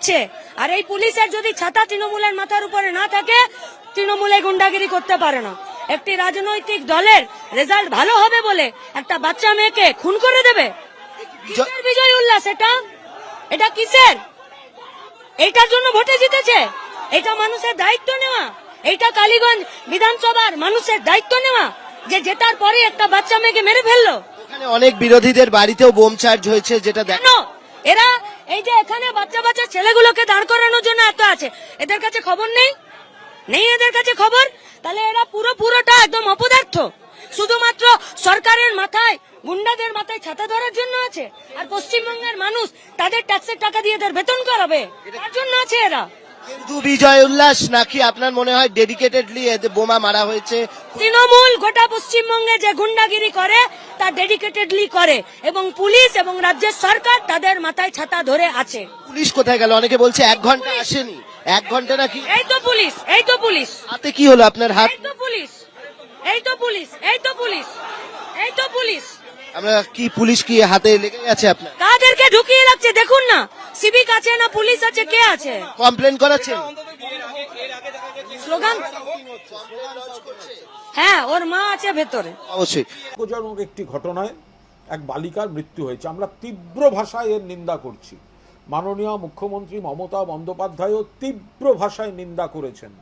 করছে। আর এই পুলিশের যদি ছাতা তৃণমূলের মাথার উপরে না থাকে, তৃণমূলে গুন্ডাগিরি করতে পারে না। একটি রাজনৈতিক দলের রেজাল্ট ভালো হবে বলে একটা বাচ্চা মেয়েকে খুন করে দেবে? কিসের বিজয় উল্লাস এটা কিসের? এইটার জন্য ভোটে জিতেছে? এটা মানুষের দায়িত্ব নেওয়া? এইটা কালীগঞ্জ বিধানসভার মানুষের দায়িত্ব নেওয়া যে জেতার পরে একটা বাচ্চা মেয়েকে মেরে ফেললো? এখানে অনেক বিরোধীদের বাড়িতেও বোম চার্জ হয়েছে, যেটা কেন? এরা এই যে এখানে বাচ্চা বাচ্চা ছেলেগুলোকে দাঁড় করানোর জন্য এত আছে, এদের কাছে খবর নেই? এদের কাছে খবর? তাহলে এরা পুরোটা একদম অপদার্থ, শুধুমাত্র সরকারের মাথায়, গুন্ডাদের মাথায় ছাতা ধরার জন্য আছে। আর পশ্চিমবঙ্গের মানুষ তাদের ট্যাক্সের টাকা দিয়ে এদের বেতন করাবে, তার জন্য আছে এরা। কিন্তু বিজয় উল্লাস নাকি আপনার মনে হয় ডেডিকেটেডলি এতে বোমা মারা হয়েছে? তৃণমূল গোটা পশ্চিমবঙ্গে যে গুন্ডাগিরি করে তা ডেডিকেটেডলি করে, এবং পুলিশ এবং রাজ্যের সরকার তাদের মাথায় ছাতা ধরে আছে। পুলিশ কোথায় গেল? অনেকে বলছে 1 ঘন্টা আসেনি। 1 ঘন্টা নাকি? এই তো পুলিশ হাতে কি হলো আপনার? হাত? এই তো পুলিশ। আমরা কি পুলিশ কি হাতে লেগে গেছে আপনার? কাদেরকে ঢুকিয়ে রাখছে দেখুন না, সিভিক আছে না পুলিশ আছে, কে আছে? কমপ্লেন করাচ্ছেন? স্লোগান, হ্যাঁ, ওর মা আছে ভেতরে। অবশ্যই। দুঃখজনক একটি ঘটনায় এক বালিকার মৃত্যু হয়েছে। আমরা তীব্র ভাষায় এর নিন্দা করছি। মাননীয় মুখ্যমন্ত্রী মমতা বন্দ্যোপাধ্যায়ও তীব্র ভাষায় নিন্দা করেছেন।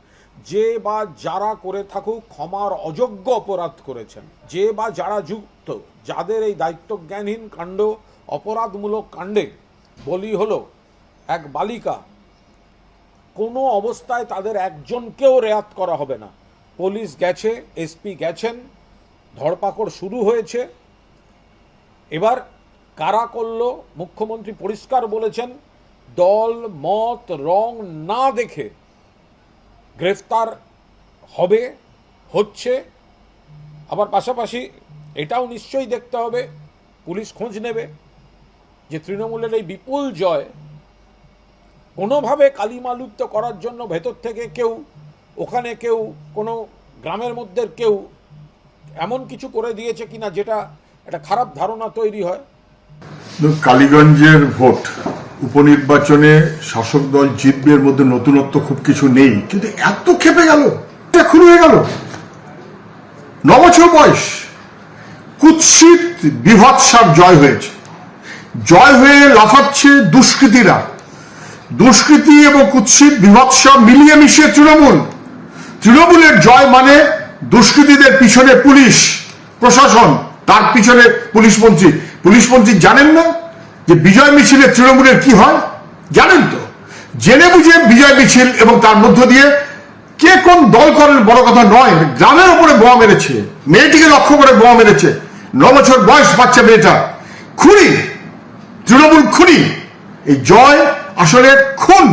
যে বা যারা করে থাকুক ক্ষমার অযোগ্য অপরাধ করেছেন, যে বা যারা যুক্ত, যাদের এই দায়িত্বজ্ঞানহীন কাণ্ড, অপরাধমূলক কাণ্ডে বলি হলো এক বালিকা, কোনো অবস্থায় তাদের একজনকেও রেয়াত করা হবে না। পুলিশ গেছে, এসপি গেছেন, ধরপাকড় শুরু হয়েছে। এবার কারা করলো মুখ্যমন্ত্রী পরিষ্কার বলেছেন, দল মত রং না দেখে গ্রেফতার হবে, হচ্ছে। আবার পাশাপাশি এটাও নিশ্চয়ই দেখতে হবে, পুলিশ খোঁজ নেবে যে তৃণমূলের এই বিপুল জয় কোনোভাবে কালিমালুপ্ত করার জন্য ভেতর থেকে কেউ, ওখানে কেউ, কোনো গ্রামের মধ্যে কেউ এমন কিছু করে দিয়েছে কিনা যেটা একটা খারাপ ধারণা তৈরি হয়। কালীগঞ্জের ভোট উপনির্বাচনে শাসক দল জিতবে, এর মধ্যে নতুনত্ব খুব কিছু নেই, কিন্তু এত খেপে গেল, এখন হয়ে গেল 9 বছর বয়স, কুৎসিত বিভৎসার জয় হয়েছে। জয় হয়ে লাফাচ্ছে দুষ্কৃতীরা। দুষ্কৃতি এবং কুৎসিত বিভৎসা মিলিয়ে মিশিয়ে তৃণমূলের জয় মানে দুষ্কৃতীদের পিছনে পুলিশ প্রশাসন, তার পিছনে পুলিশ মন্ত্রী জানেন না যে বিজয় মিছিলে তৃণমূলের কি হয়? জানেন তো। জেনে বুঝে বিজয় মিছিল এবং তার মধ্য দিয়ে কে কোন দল করেন বড় কথা নয়, গ্রামের উপরে বোমা মেরেছে, মেয়েটিকে লক্ষ্য করে বোমা মেরেছে, 9 বছর বয়স বাচ্চা মেয়েটা, খুনি, তৃণমূল খুনি। এই জয় আসলে খুন।